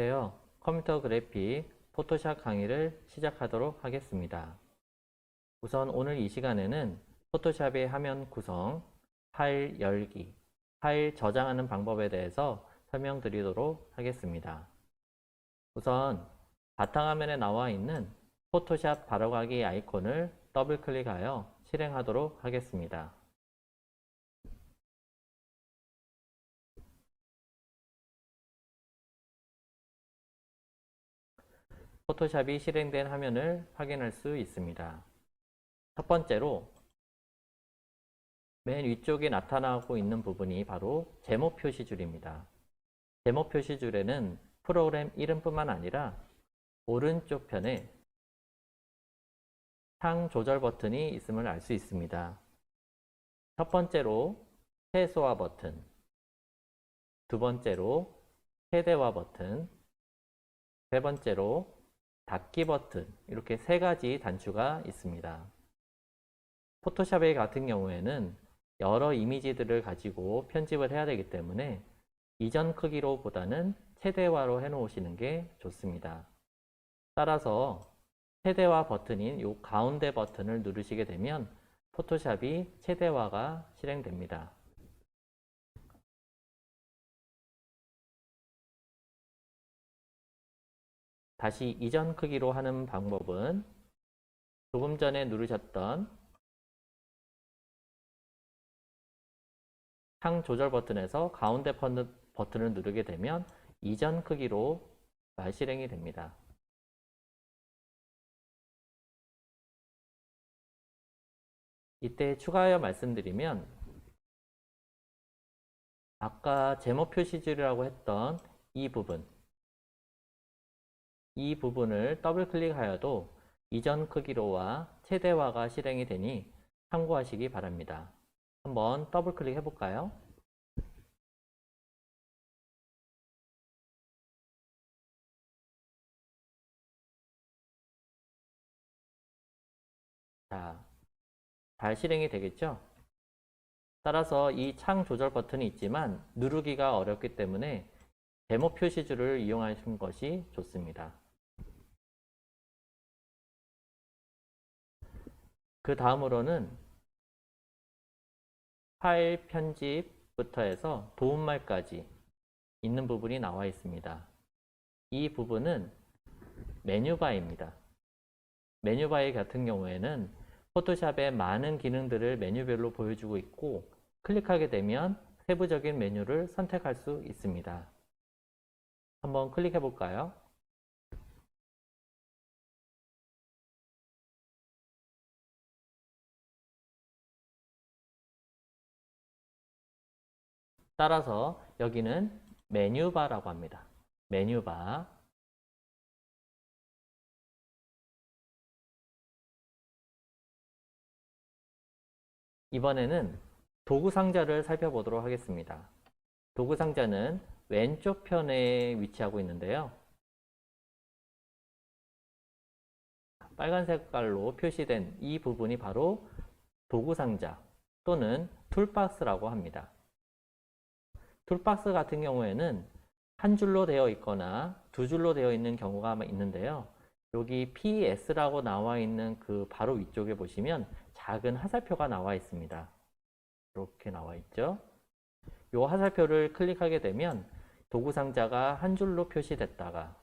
안녕하세요. 컴퓨터 그래픽 포토샵 강의를 시작하도록 하겠습니다. 우선 오늘 이 시간에는 포토샵의 화면 구성, 파일 열기, 파일 저장하는 방법에 대해서 설명드리도록 하겠습니다. 우선 바탕화면에 나와 있는 포토샵 바로가기 아이콘을 더블 클릭하여 실행하도록 하겠습니다. 포토샵이 실행된 화면을 확인할 수 있습니다. 첫 번째로 맨 위쪽에 나타나고 있는 부분이 바로 제목 표시줄입니다. 제목 표시줄에는 프로그램 이름뿐만 아니라 오른쪽 편에 창 조절 버튼이 있음을 알 수 있습니다. 첫 번째로 최소화 버튼, 두 번째로 최대화 버튼, 세 번째로 닫기 버튼, 이렇게 세 가지 단추가 있습니다. 포토샵 같은 경우에는 여러 이미지들을 가지고 편집을 해야 되기 때문에 이전 크기로 보다는 최대화로 해 놓으시는 게 좋습니다. 따라서 최대화 버튼인 이 가운데 버튼을 누르시게 되면 포토샵이 최대화가 실행됩니다. 다시 이전 크기로 하는 방법은 조금 전에 누르셨던 창 조절 버튼에서 가운데 버튼을 누르게 되면 이전 크기로 실행이 됩니다. 이때 추가하여 말씀드리면 아까 제목 표시줄이라고 했던 이 부분을 더블 클릭하여도 이전 크기로와 최대화가 실행이 되니 참고하시기 바랍니다. 한번 더블 클릭 해볼까요? 자, 잘 실행이 되겠죠? 따라서 이 창 조절 버튼이 있지만 누르기가 어렵기 때문에 제목 표시줄을 이용하시는 것이 좋습니다. 그 다음으로는 파일 편집부터 해서 도움말까지 있는 부분이 나와 있습니다. 이 부분은 메뉴바입니다. 메뉴바의 같은 경우에는 포토샵의 많은 기능들을 메뉴별로 보여주고 있고 클릭하게 되면 세부적인 메뉴를 선택할 수 있습니다. 한번 클릭해 볼까요? 따라서 여기는 메뉴바라고 합니다. 메뉴바. 이번에는 도구 상자를 살펴보도록 하겠습니다. 도구 상자는 왼쪽 편에 위치하고 있는데요. 빨간 색깔로 표시된 이 부분이 바로 도구 상자 또는 툴박스라고 합니다. 툴박스 같은 경우에는 한 줄로 되어 있거나 두 줄로 되어 있는 경우가 있는데요. 여기 PS라고 나와 있는 그 바로 위쪽에 보시면 작은 화살표가 나와 있습니다. 이렇게 나와 있죠. 이 화살표를 클릭하게 되면 도구 상자가 한 줄로 표시됐다가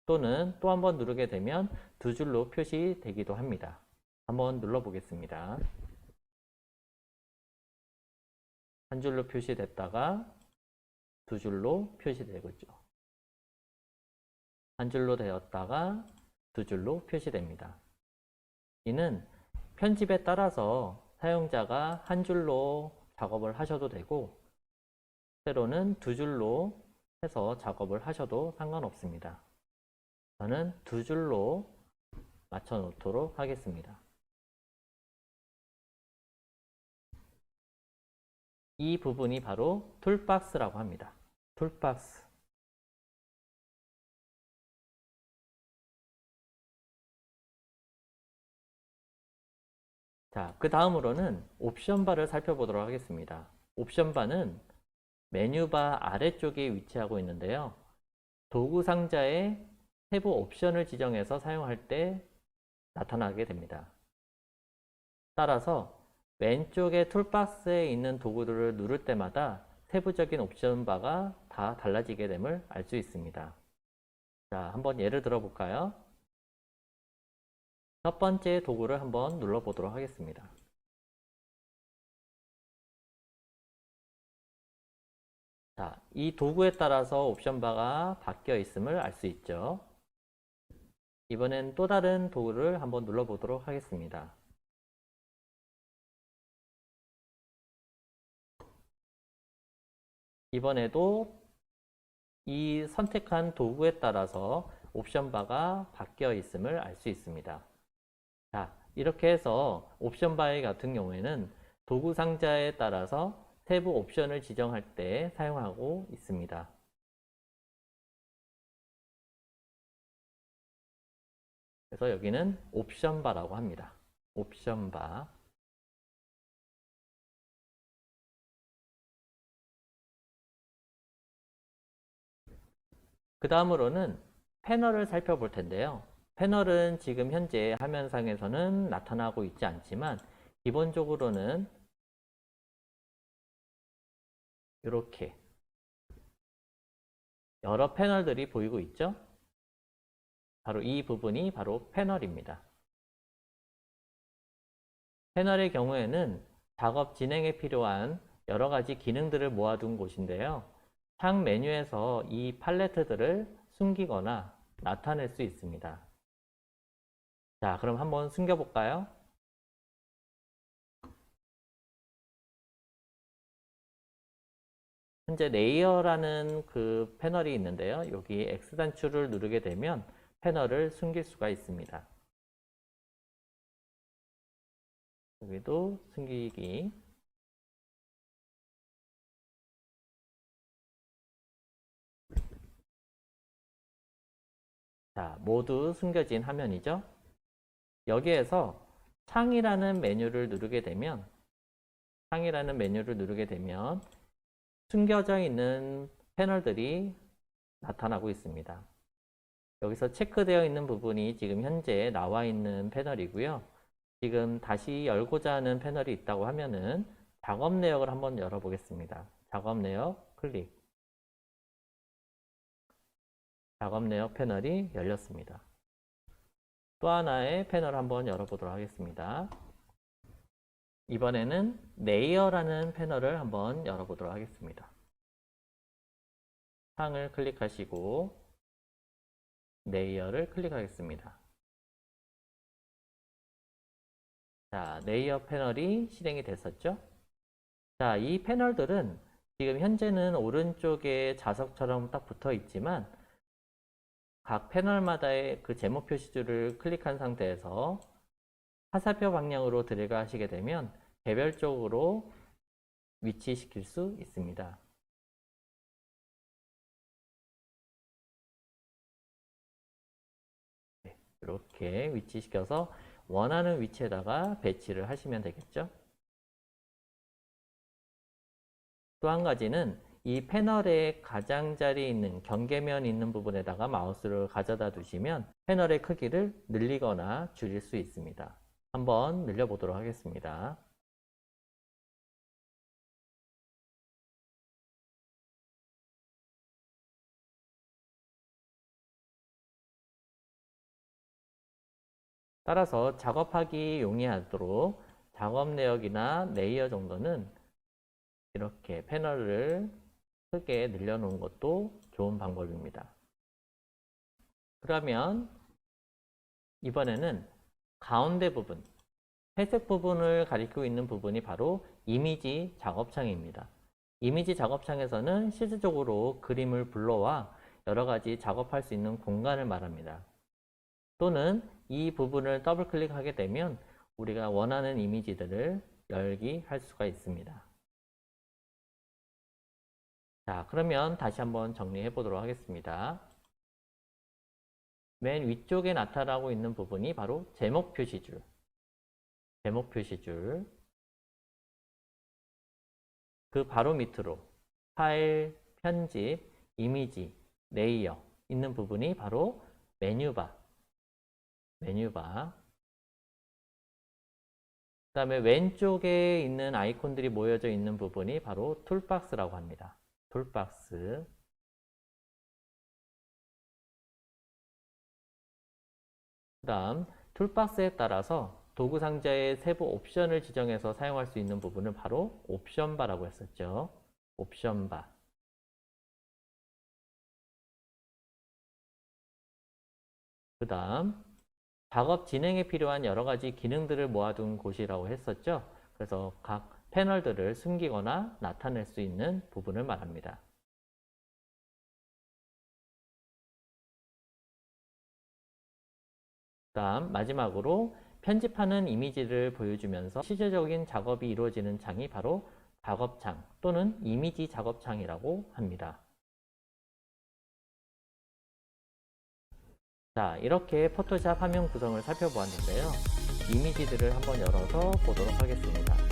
또는 또 한번 누르게 되면 두 줄로 표시되기도 합니다. 한번 눌러 보겠습니다. 한 줄로 표시됐다가 두 줄로 표시되겠죠. 한 줄로 되었다가 두 줄로 표시됩니다. 이는 편집에 따라서 사용자가 한 줄로 작업을 하셔도 되고 때로는 두 줄로 해서 작업을 하셔도 상관없습니다. 저는 두 줄로 맞춰 놓도록 하겠습니다. 이 부분이 바로 툴박스라고 합니다. 툴박스. 자, 그 다음으로는 옵션바를 살펴보도록 하겠습니다. 옵션바는 메뉴바 아래쪽에 위치하고 있는데요. 도구 상자에 세부 옵션을 지정해서 사용할 때 나타나게 됩니다. 따라서 왼쪽에 툴박스에 있는 도구들을 누를 때마다 세부적인 옵션 바가 다 달라지게 됨을 알 수 있습니다. 자, 한번 예를 들어 볼까요? 첫 번째 도구를 한번 눌러보도록 하겠습니다. 자, 이 도구에 따라서 옵션 바가 바뀌어 있음을 알 수 있죠. 이번엔 또 다른 도구를 한번 눌러보도록 하겠습니다. 이번에도 이 선택한 도구에 따라서 옵션 바가 바뀌어 있음을 알 수 있습니다. 자, 이렇게 해서 옵션 바 같은 경우에는 도구 상자에 따라서 세부 옵션을 지정할 때 사용하고 있습니다. 그래서 여기는 옵션 바라고 합니다. 옵션 바. 그 다음으로는 패널을 살펴볼 텐데요. 패널은 지금 현재 화면상에서는 나타나고 있지 않지만 기본적으로는 이렇게 여러 패널들이 보이고 있죠. 바로 이 부분이 바로 패널입니다. 패널의 경우에는 작업 진행에 필요한 여러 가지 기능들을 모아둔 곳인데요. 창 메뉴에서 이 팔레트들을 숨기거나 나타낼 수 있습니다. 자, 그럼 한번 숨겨볼까요? 현재 레이어라는 그 패널이 있는데요. 여기 X 단추를 누르게 되면 패널을 숨길 수가 있습니다. 여기도 숨기기. 자, 모두 숨겨진 화면이죠. 여기에서 창이라는 메뉴를 누르게 되면 숨겨져 있는 패널들이 나타나고 있습니다. 여기서 체크되어 있는 부분이 지금 현재 나와 있는 패널이고요. 지금 다시 열고자 하는 패널이 있다고 하면은 작업 내역을 한번 열어보겠습니다. 작업 내역 클릭. 작업 내역 패널이 열렸습니다. 또 하나의 패널 한번 열어보도록 하겠습니다. 이번에는 레이어라는 패널을 한번 열어보도록 하겠습니다. 창을 클릭하시고 레이어를 클릭하겠습니다. 자, 레이어 패널이 실행이 됐었죠? 자, 이 패널들은 지금 현재는 오른쪽에 자석처럼 딱 붙어 있지만 각 패널마다의 그 제목 표시줄을 클릭한 상태에서 화살표 방향으로 드래그 하시게 되면 개별적으로 위치시킬 수 있습니다. 이렇게 위치시켜서 원하는 위치에다가 배치를 하시면 되겠죠. 또 한 가지는 이 패널의 가장자리 있는 경계면 있는 부분에다가 마우스를 가져다 두시면 패널의 크기를 늘리거나 줄일 수 있습니다. 한번 늘려보도록 하겠습니다. 따라서 작업하기 용이하도록 작업 내역이나 레이어 정도는 이렇게 패널을 크게 늘려놓은 것도 좋은 방법입니다. 그러면 이번에는 가운데 부분, 회색 부분을 가리키고 있는 부분이 바로 이미지 작업창입니다. 이미지 작업창에서는 실질적으로 그림을 불러와 여러 가지 작업할 수 있는 공간을 말합니다. 또는 이 부분을 더블 클릭하게 되면 우리가 원하는 이미지들을 열기 할 수가 있습니다. 자, 그러면 다시 한번 정리해 보도록 하겠습니다. 맨 위쪽에 나타나고 있는 부분이 바로 제목 표시줄. 제목 표시줄. 그 바로 밑으로 파일, 편집, 이미지, 레이어 있는 부분이 바로 메뉴바. 그 다음에 왼쪽에 있는 아이콘들이 모여져 있는 부분이 바로 툴박스라고 합니다. 툴박스. 그 다음 툴박스에 따라서 도구 상자의 세부 옵션을 지정해서 사용할 수 있는 부분을 바로 옵션바라고 했었죠. 옵션바. 그 다음 작업 진행에 필요한 여러 가지 기능들을 모아둔 곳이라고 했었죠. 그래서 각 패널들을 숨기거나 나타낼 수 있는 부분을 말합니다. 그 다음 마지막으로 편집하는 이미지를 보여주면서 실질적인 작업이 이루어지는 창이 바로 작업창 또는 이미지 작업창이라고 합니다. 자, 이렇게 포토샵 화면 구성을 살펴보았는데요. 이미지들을 한번 열어서 보도록 하겠습니다.